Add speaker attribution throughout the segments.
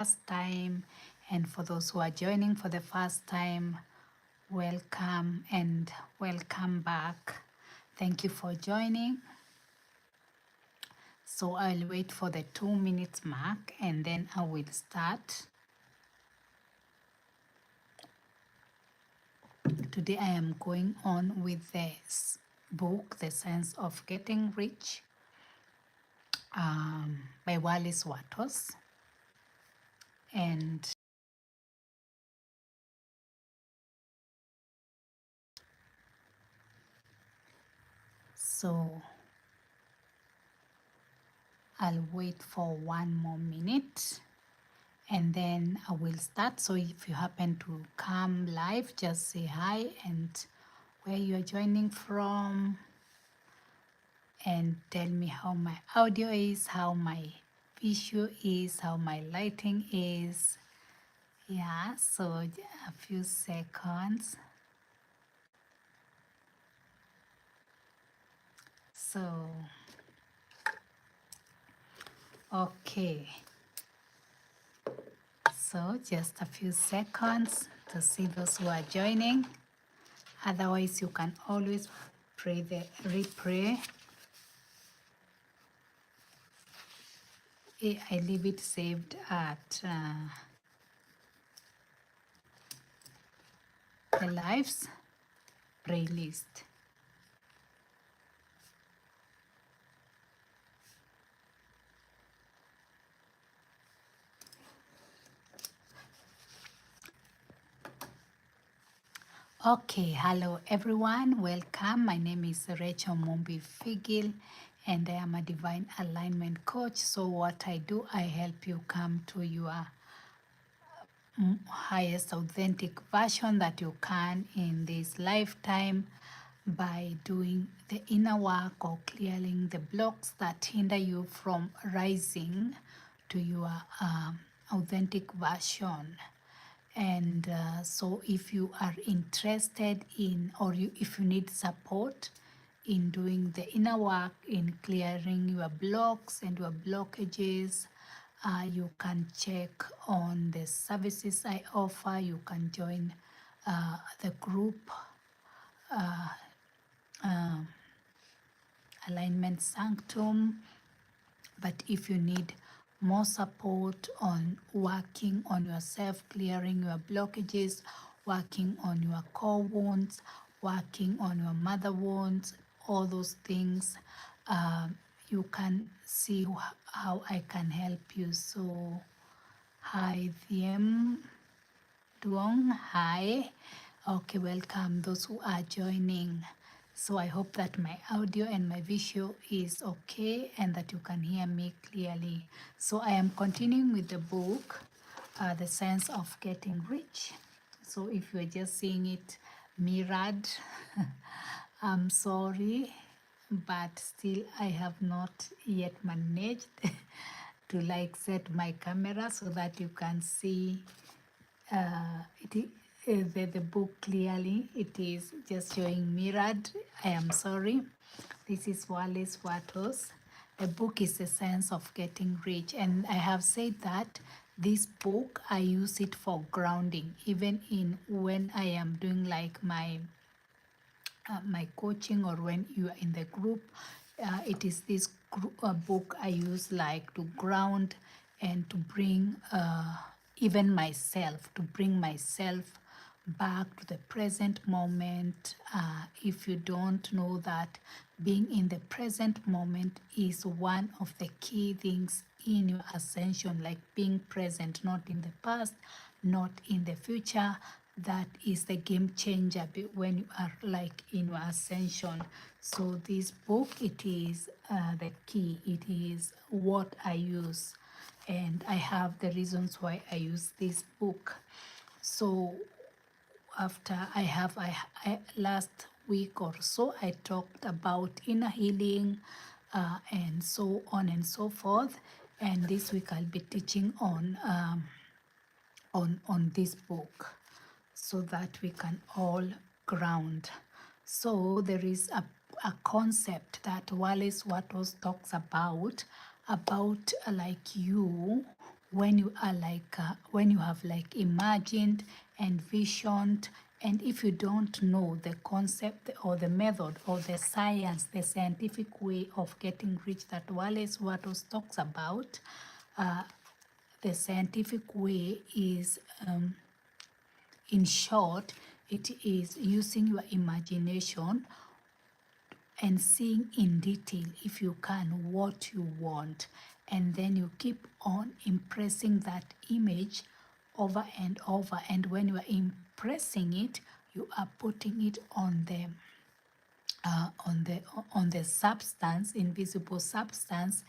Speaker 1: first time, and for those who are joining for the first time, welcome and welcome back. Thank you for joining. So I'll wait for the 2 minutes mark and then I will start. Today I am going on with this book, The Sense of Getting Rich, by Wallace Wattles. And so I'll wait for 1 more minute and then I will start. So if you happen to come live, just say hi and where you are joining from, and tell me how my audio is, how my visual is, how my lighting is. Yeah, so a few seconds. So, okay. So just a few seconds to see those who are joining. Otherwise, you can always play the replay. I leave it saved at the lives playlist. Okay, hello everyone, welcome. My name is Rachel Mumbi Figil and I am a divine alignment coach. So what I do, I help you come to your highest authentic version that you can in this lifetime by doing the inner work or clearing the blocks that hinder you from rising to your authentic version. And so if you are interested in, or if you need support in doing the inner work, in clearing your blocks and your blockages, you can check on the services I offer. You can join the group Alignment Sanctum. But if you need more support on working on yourself, clearing your blockages, working on your core wounds, working on your mother wounds, all those things, you can see how I can help you. So, hi, Thiem Duong, hi. Okay, welcome those who are joining. So I hope that my audio and my visual is okay and that you can hear me clearly. So I am continuing with the book, The Sense of Getting Rich. So if you're just seeing it mirrored, I'm sorry, but still I have not yet managed to like set my camera so that you can see the book clearly. It is just showing mirrored. I am sorry. This is Wallace Wattles. The book is The Sense of Getting Rich, and I have said that this book I use it for grounding, even in when I am doing like my coaching or when you are in the group. It is this book I use like to ground and to bring even myself, to bring myself back to the present moment. If you don't know that being in the present moment is one of the key things in your ascension, like being present, not in the past, not in the future. That is the game changer when you are like in your ascension. So this book, it is the key. It is what I use, and I have the reasons why I use this book. So after I last week or so I talked about inner healing and so on and so forth, and this week I'll be teaching on this book so that we can all ground. So there is a concept that Wallace Wattles talks about like you when you are like when you have like imagined and visioned, and if you don't know the concept or the method or the science, the scientific way of getting rich that Wallace Wattles talks about, the scientific way is, in short, it is using your imagination and seeing in detail, if you can, what you want, and then you keep on impressing that image over and over, and when you are impressing it, you are putting it on the on the substance, invisible substance,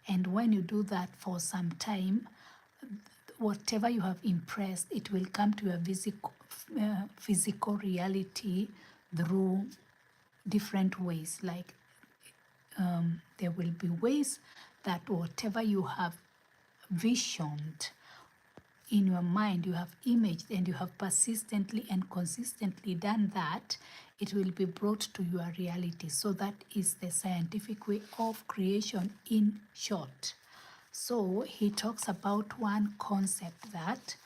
Speaker 1: and when you do that for some time, whatever you have impressed, it will come to a physical reality through different ways. Like there will be ways that whatever you have visioned in your mind, you have imaged, and you have persistently and consistently done that, it will be brought to your reality. So that is the scientific way of creation in short. So he talks about one concept that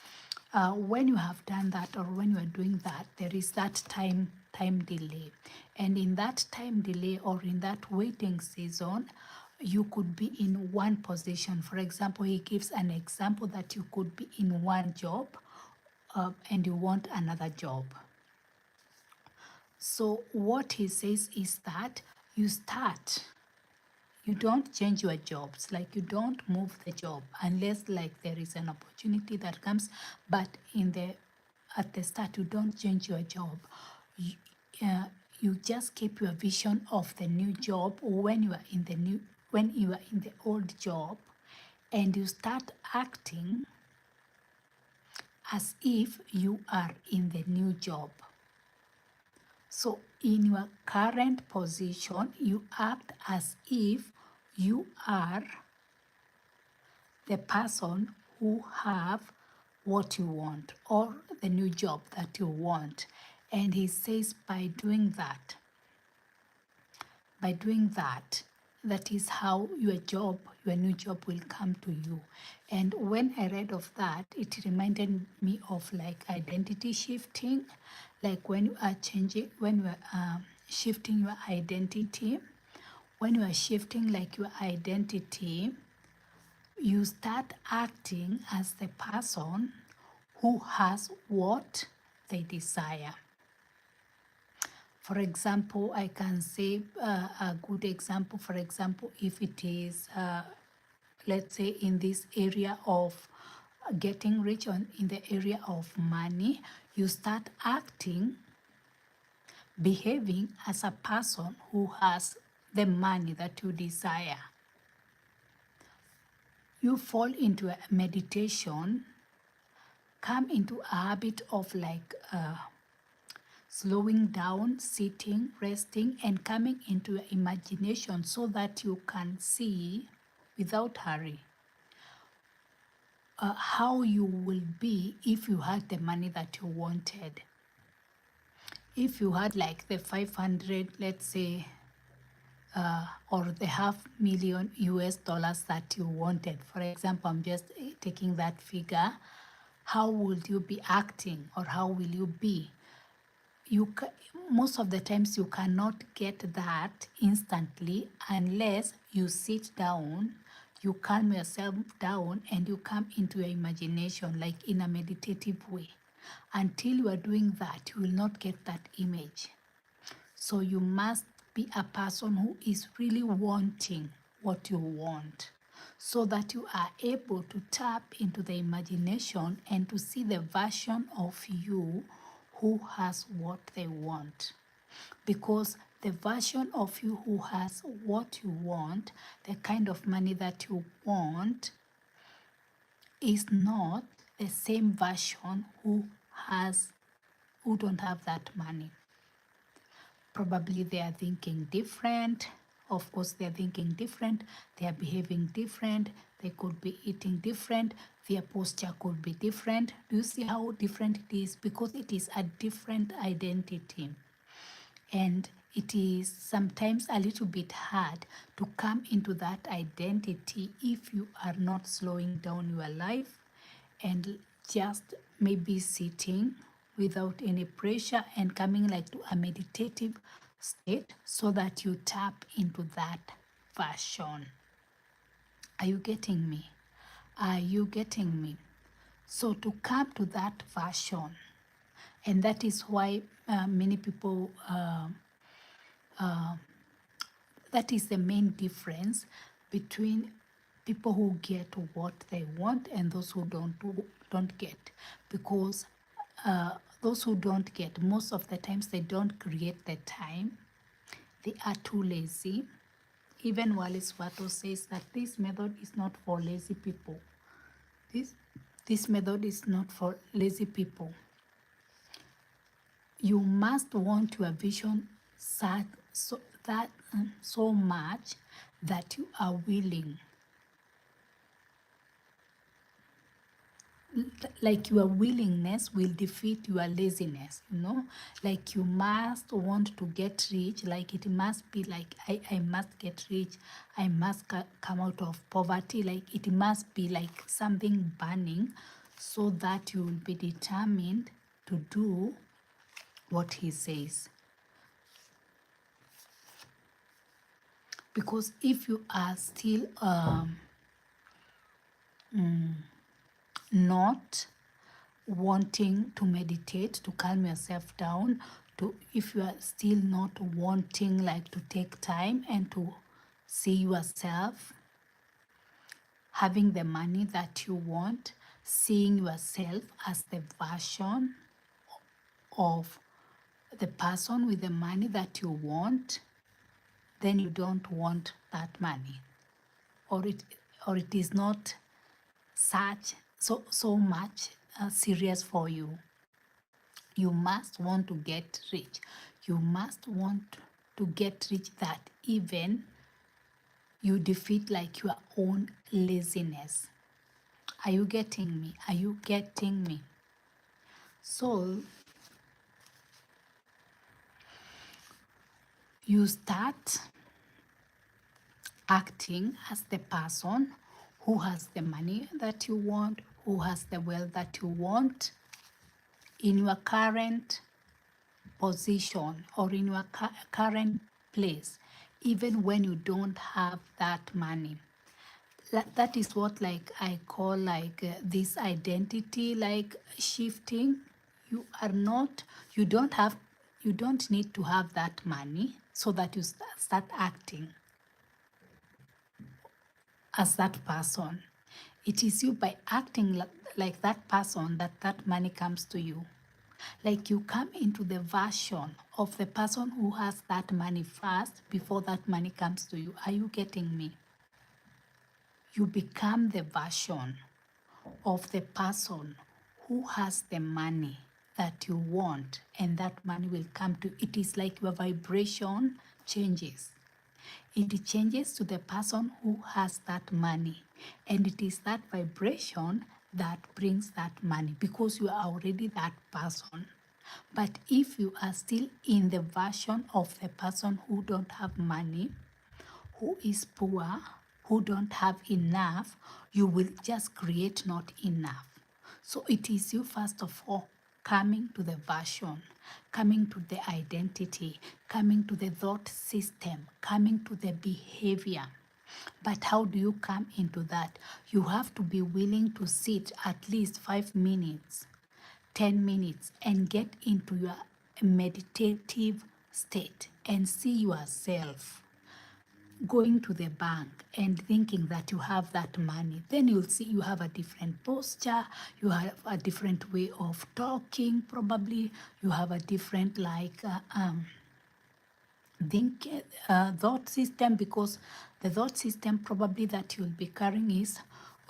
Speaker 1: when you have done that, or when you are doing that, there is that time delay, and in that time delay, or in that waiting season, you could be in one position. For example, he gives an example that you could be in one job and you want another job. So what he says is that you start, you don't change your jobs, like you don't move the job unless like there is an opportunity that comes, but at the start you don't change your job. You just keep your vision of the new job when you are in the old job, and you start acting as if you are in the new job. So in your current position, you act as if you are the person who have what you want, or the new job that you want. And he says by doing that, that is how your new job will come to you. And when I read of that, it reminded me of like identity shifting, like when you are shifting your identity. When you are shifting like your identity, you start acting as the person who has what they desire. For example, I can say a good example, for example, if it is, let's say, in this area of getting rich, in the area of money, you start acting, behaving as a person who has the money that you desire. You fall into a meditation, come into a habit of like slowing down, sitting, resting, and coming into your imagination so that you can see without hurry how you will be if you had the money that you wanted. If you had like the 500, let's say, or the $500,000 US that you wanted. For example, I'm just taking that figure. How would you be acting, or how will you be? Most of the times you cannot get that instantly unless you sit down, you calm yourself down, and you come into your imagination like in a meditative way. Until you are doing that, you will not get that image. So you must be a person who is really wanting what you want, so that you are able to tap into the imagination and to see the version of you who has what they want. Because the version of you who has what you want, the kind of money that you want, is not the same version who don't have that money. Probably they are thinking different. Of course, they are thinking different. They are behaving different. They could be eating different. Their posture could be different. Do you see how different it is? Because it is a different identity. And it is sometimes a little bit hard to come into that identity if you are not slowing down your life and just maybe sitting without any pressure and coming like to a meditative state so that you tap into that version. Are you getting me? Are you getting me? So to come to that version, and that is why many people, that is the main difference between people who get what they want and those who don't get. Because those who don't get, most of the times they don't create the time. They are too lazy. Even Wallace Watto says that this method is not for lazy people. This method is not for lazy people. You must want your vision so much that you are willing, like your willingness will defeat your laziness, you know. Like you must want to get rich, like it must be like I must get rich, I must come out of poverty, like it must be like something burning, so that you will be determined to do what he says. Because if you are still not wanting to meditate, to calm yourself down, if you are still not wanting like to take time and to see yourself having the money that you want, seeing yourself as the version of the person with the money that you want, then you don't want that money, or it is not so much serious for you. You must want to get rich. You must want to get rich that even you defeat like your own laziness. Are you getting me? Are you getting me? So you start acting as the person who has the money that you want, who has the wealth that you want in your current position or in your current place, even when you don't have that money. That is what like I call like this identity like shifting. You are not, you don't need to have that money so that you start acting as that person. It is you by acting like that person that money comes to you. Like you come into the version of the person who has that money first before that money comes to you. Are you getting me? You become the version of the person who has the money that you want, and that money will come to. It is like your vibration changes. It changes to the person who has that money, and it is that vibration that brings that money because you are already that person. But if you are still in the version of the person who don't have money, who is poor, who don't have enough, you will just create not enough. So it is you first of all coming to the version, coming to the identity, coming to the thought system, coming to the behavior. But how do you come into that? You have to be willing to sit at least 5 minutes, 10 minutes and get into your meditative state and see yourself going to the bank and thinking that you have that money. Then you'll see you have a different posture, you have a different way of talking, probably you have a different like thought system, because the thought system probably that you'll be carrying is,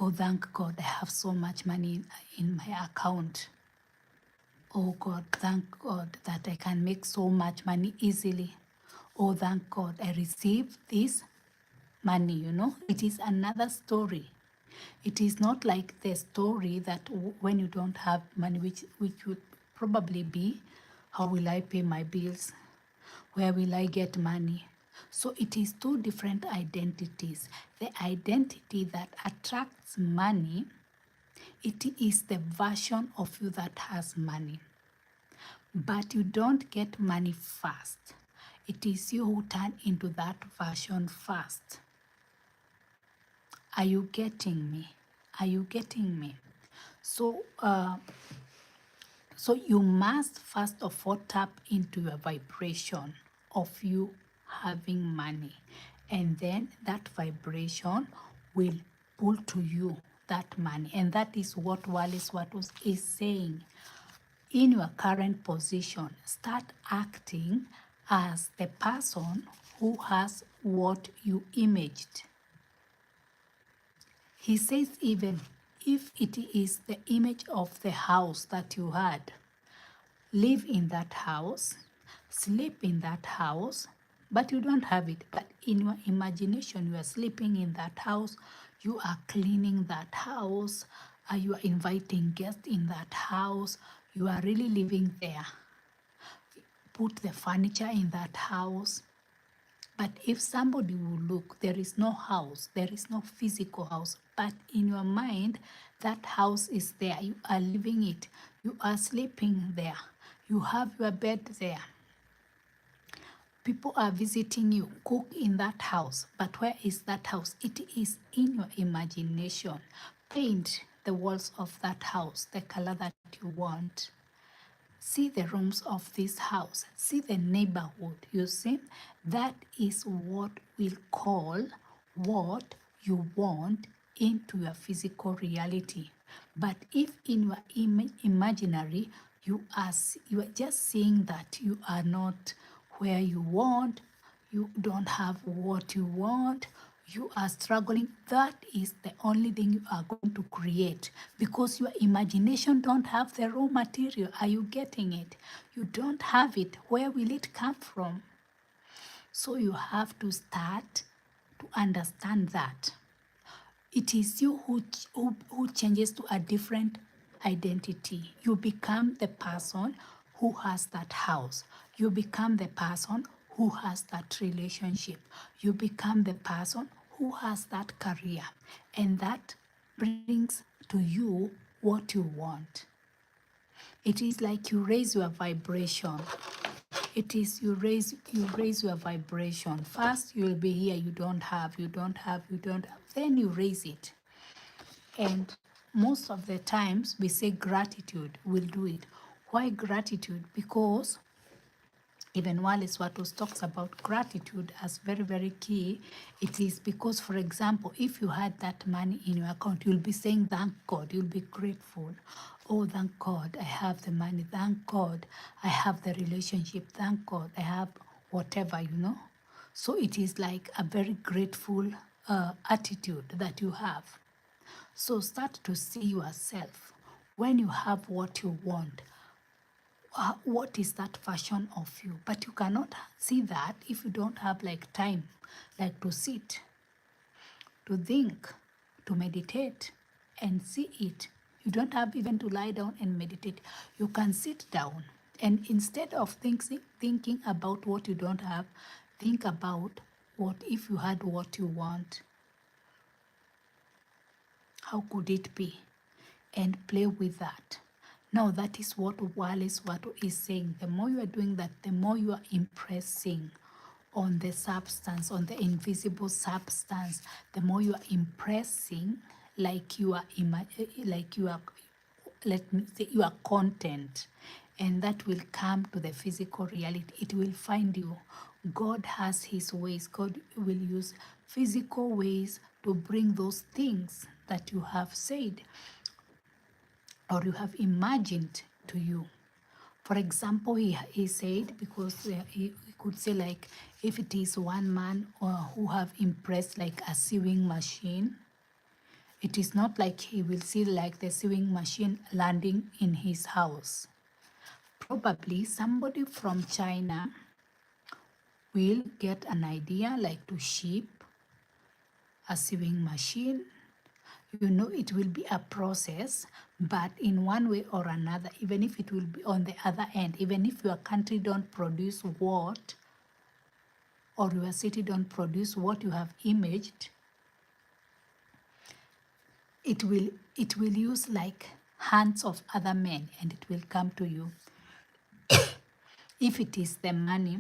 Speaker 1: oh thank God I have so much money in my account. Oh God, thank God that I can make so much money easily. Oh, thank God I received this money, you know. It is another story. It is not like the story that when you don't have money, which would probably be, how will I pay my bills? where will I get money? So it is two different identities. The identity that attracts money, it is the version of you that has money. But you don't get money first. It is you who turn into that version first. Are you getting me? Are you getting me? So, so you must first of all tap into your vibration of you having money. And then that vibration will pull to you that money. And that is what Wallace Wattles is saying. In your current position, start acting as the person who has what you imaged. He says even if it is the image of the house that you had, live in that house, sleep in that house, but you don't have it. But in your imagination, you are sleeping in that house, you are cleaning that house, you are inviting guests in that house, you are really living there. Put the furniture in that house. But if somebody will look, there is no house, there is no physical house, but in your mind, that house is there. You are living it. You are sleeping there. You have your bed there. People are visiting you. Cook in that house. But where is that house? It is in your imagination. Paint the walls of that house the color that you want. See the rooms of this house. See the neighborhood. You see, that is what we'll call what you want into your physical reality. But if in your imaginary, you are just seeing that you are not where you want, you don't have what you want, you are struggling, that is the only thing you are going to create, because your imagination don't have the raw material. Are you getting it? You don't have it. Where will it come from? So you have to start to understand that it is you who changes to a different identity. You become the person who has that house. You become the person who has that relationship. You become the person who has that career. And that brings to you what you want. It is like you raise your vibration. It is you raise your vibration. First you'll be here, you don't have. Then you raise it. And most of the times we say gratitude will do it. Why gratitude? Because even Wallace Wattles talks about gratitude as very, very key. It is because, for example, if you had that money in your account, you'll be saying, thank God, you'll be grateful. Oh, thank God, I have the money. Thank God, I have the relationship. Thank God, I have whatever, you know. So it is like a very grateful attitude that you have. So start to see yourself when you have what you want. What is that version of you? But you cannot see that if you don't have like time, like to sit, to think, to meditate and see it. You don't have even to lie down and meditate. You can sit down and instead of thinking about what you don't have, think about what if you had what you want. How could it be? And play with that. Now that is what Wallace Wattles is saying. The more you are doing that, the more you are impressing on the substance, on the invisible substance. The more you are impressing, like you are, let me say, you are content, and that will come to the physical reality. It will find you. God has his ways. God will use physical ways to bring those things that you have said or you have imagined to you. For example, he said, because he could say like, if it is one man who have impressed like a sewing machine, it is not like he will see like the sewing machine landing in his house. Probably somebody from China will get an idea like to ship a sewing machine. You know, it will be a process, but in one way or another, even if it will be on the other end, even if your country don't produce what or your city don't produce what you have imaged, it will use like hands of other men, and it will come to you. If it is the money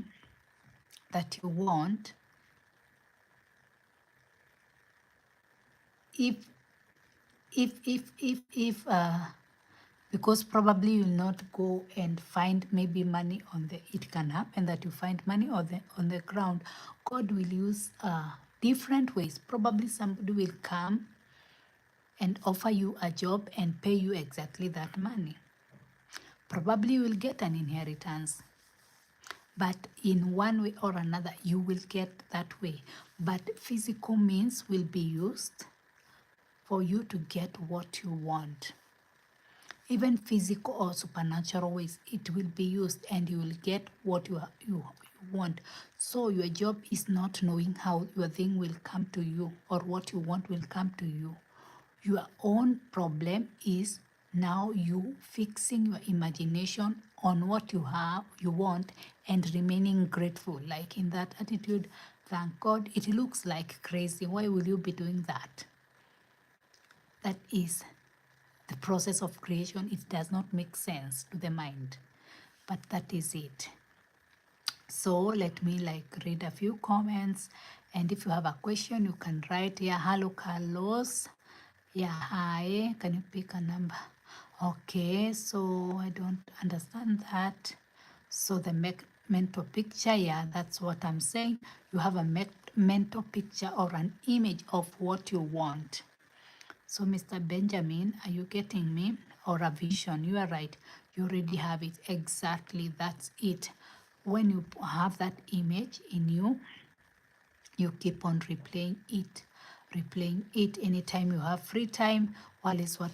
Speaker 1: that you want, if because probably you'll not go and find maybe money on the, it can happen that you find money on the ground. God will use different ways. Probably somebody will come and offer you a job and pay you exactly that money. Probably you will get an inheritance, but in one way or another you will get that way. But physical means will be used for you to get what you want. Even physical or supernatural ways, it will be used and you will get what you want. So your job is not knowing how your thing will come to you or what you want will come to you. Your own problem is now you fixing your imagination on what you have, you want, and remaining grateful. Like in that attitude, thank God. It looks like crazy. Why will you be doing that? That is the process of creation. It does not make sense to the mind, but that is it. So let me like read a few comments, and if you have a question you can write here. Hello Carlos. Yeah, hi, can you pick a number? Okay, so I don't understand that. So the mental picture, yeah, that's what I'm saying. You have a mental picture or an image of what you want. So Mr. Benjamin, are you getting me? Or a vision? You are right. You already have it. Exactly. That's it. When you have that image in you, you keep on replaying it anytime you have free time. While is what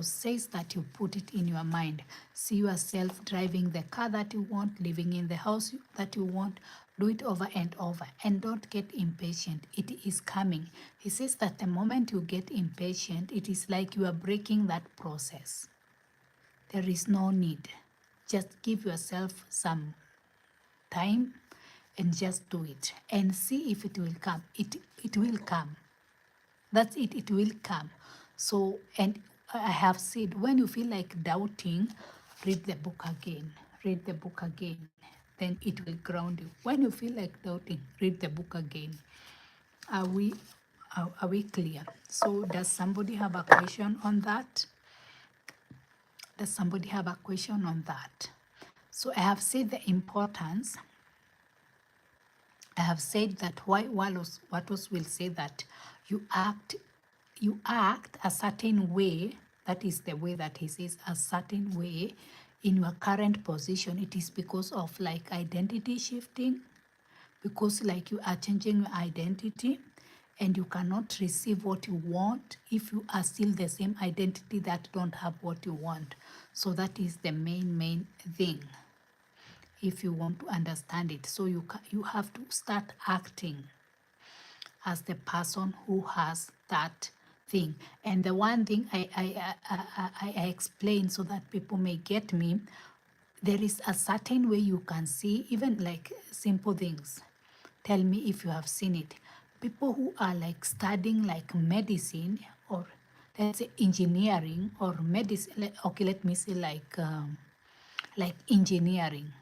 Speaker 1: says that you put it in your mind. See yourself driving the car that you want, living in the house that you want. Do it over and over, and don't get impatient. It is coming. He says that the moment you get impatient, it is like you are breaking that process. There is no need. Just give yourself some time and just do it and see if it will come. It will come. That's it. It will come. So, and I have said, when you feel like doubting, read the book again. Read the book again. Then it will ground you. When you feel like doubting, read the book again. Are we clear? So does somebody have a question on that? Does somebody have a question on that? So I have said the importance. I have said that why Watos will say that you act a certain way. That is the way that he says, a certain way in your current position. It is because of like identity shifting, because like you are changing your identity, and you cannot receive what you want if you are still the same identity that don't have what you want. So that is the main thing, if you want to understand it. So you have to start acting as the person who has that thing. And the one thing I explain so that people may get me, there is a certain way you can see, even like simple things. Tell me if you have seen it. People who are like studying like medicine, or let's say engineering or medicine. Okay, let me say like engineering.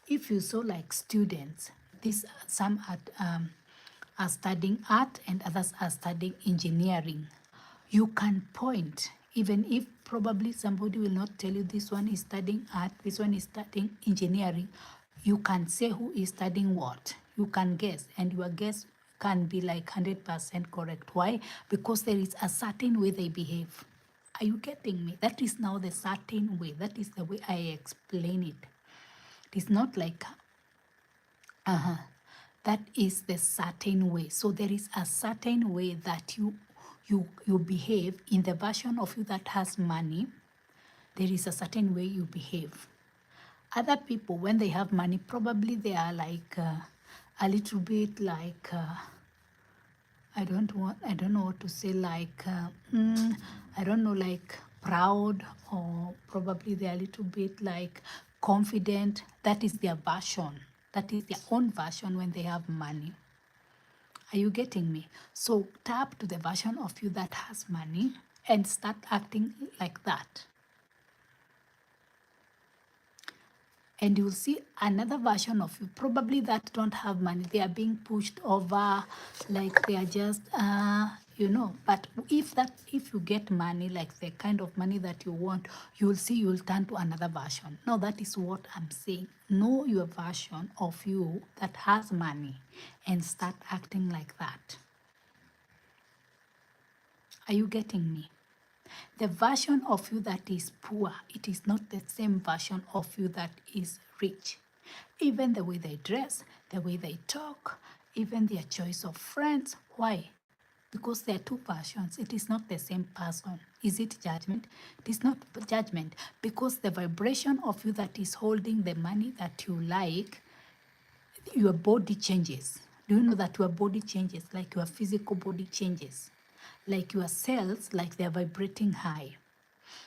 Speaker 1: If you saw like students, some are studying art and others are studying engineering. You can point, even if probably somebody will not tell you this one is studying art, this one is studying engineering. You can say who is studying what. You can guess, and your guess can be like 100% correct. Why? Because there is a certain way they behave. Are you getting me? That is now the certain way. That is the way I explain it. It is not like, that is the certain way. So there is a certain way that you behave. In the version of you that has money, there is a certain way you behave. Other people, when they have money, probably they are like a little bit like, I don't know what to say, like, I don't know, like proud, or probably they're a little bit like confident. That is their version. That is their own version when they have money. Are you getting me? So tap to the version of you that has money and start acting like that. And you'll see another version of you, probably that don't have money. They are being pushed over, like they are just, but if you get money, like the kind of money that you want, you'll see you'll turn to another version. Now that is what I'm saying. Know your version of you that has money and start acting like that. Are you getting me? The version of you that is poor, it is not the same version of you that is rich. Even the way they dress, the way they talk, even their choice of friends. Why? Because there are two versions. It is not the same person. Is it judgment? It is not judgment, because the vibration of you that is holding the money that you like, your body changes. Do you know that your body changes, like your physical body changes? Like your cells, like they're vibrating high.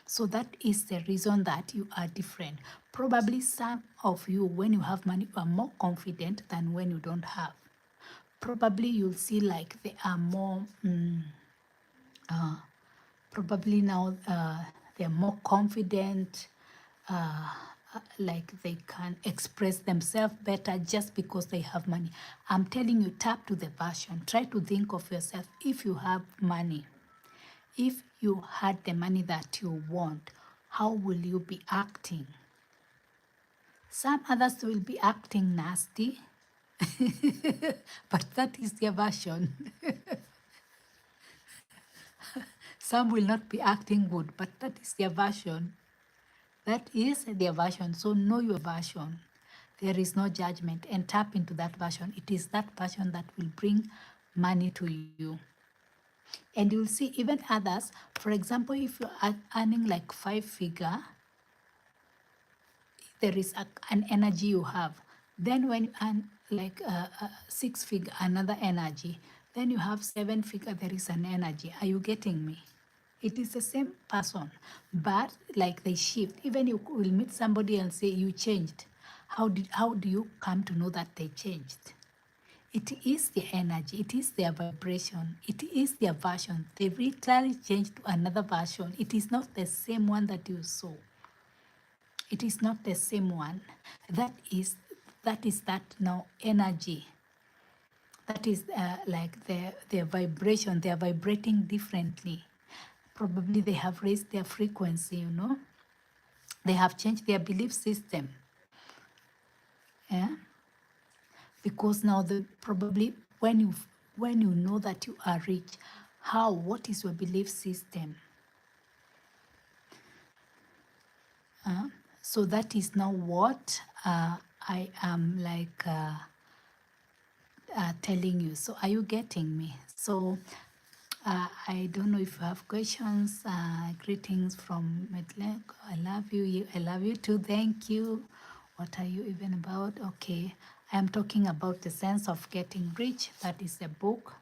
Speaker 1: So that is the reason that you are different. Probably some of you, when you have money, you are more confident than when you don't have. Probably you'll see like they are more, probably now they're more confident, like they can express themselves better just because they have money. I'm telling you, tap to the version. Try to think of yourself if you have money. If you had the money that you want, how will you be acting? Some others will be acting nasty, but that is their version. Some will not be acting good, but that is their version. That is their version. So know your version. There is no judgment, and tap into that version. It is that version that will bring money to you. And you'll see even others, for example, if you are earning like 5-figure, there is an energy you have. Then when you earn like 6-figure, another energy. Then you have 7-figure, there is an energy. Are you getting me? It is the same person, but like they shift. Even you will meet somebody and say you changed. How do you come to know that they changed? It is their energy, it is their vibration, it is their version. They literally changed to another version. It is not the same one that you saw. It is not the same one. That is that now energy. That is like their vibration. They are vibrating differently. Probably they have raised their frequency, you know. They have changed their belief system. Yeah. Because now probably when you know that you are rich, what is your belief system? So that is now what I am like telling you. So are you getting me? So I don't know if you have questions. Greetings from Medley. I love you. I love you too. Thank you. What are you even about? Okay. I am talking about the sense of getting rich. That is a book.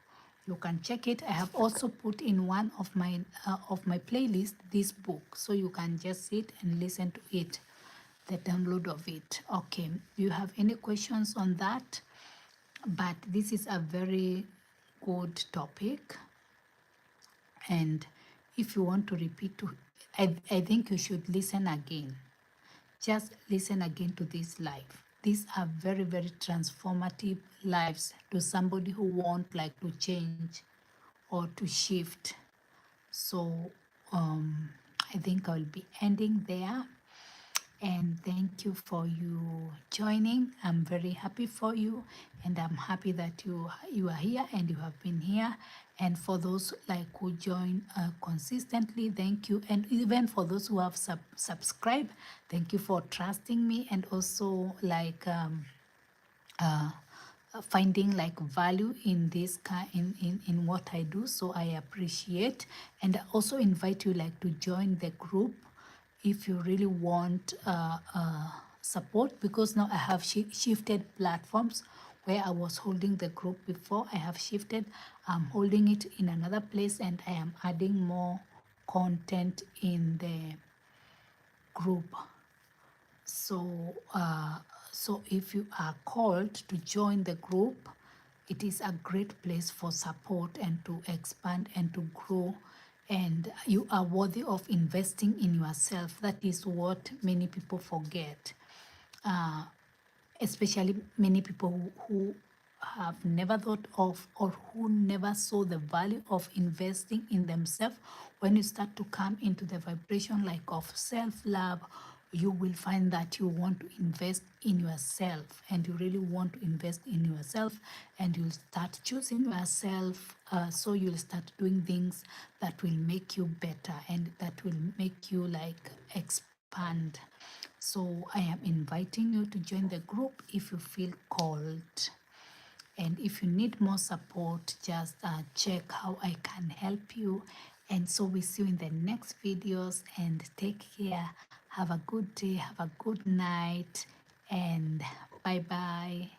Speaker 1: You can check it. I have also put in one of my playlist this book, so you can just sit and listen to it, the download of it. Okay. Do you have any questions on that? But this is a very good topic. And if you want to repeat to, I think you should listen again. Just listen again to this live. These are very, very transformative lives to somebody who want like to change or to shift. So I think I'll be ending there. And thank you for you joining. I'm very happy for you, and I'm happy that you are here and you have been here. And for those like who join consistently, thank you. And even for those who have subscribed, thank you for trusting me and also like finding like value in this in what I do. So I appreciate, and I also invite you like to join the group if you really want support, because now I have shifted platforms. Where I was holding the group before, I have shifted. I'm holding it in another place, and I am adding more content in the group. So So if you are called to join the group, it is a great place for support and to expand and to grow. And you are worthy of investing in yourself. That is what many people forget. Especially many people who have never thought of or who never saw the value of investing in themselves. When you start to come into the vibration like of self-love, you will find that you want to invest in yourself, and you really want to invest in yourself, and you'll start choosing yourself. So you'll start doing things that will make you better and that will make you like expand. So I am inviting you to join the group if you feel called. And if you need more support, just check how I can help you. And so we see you in the next videos, and take care. Have a good day, have a good night, and bye bye.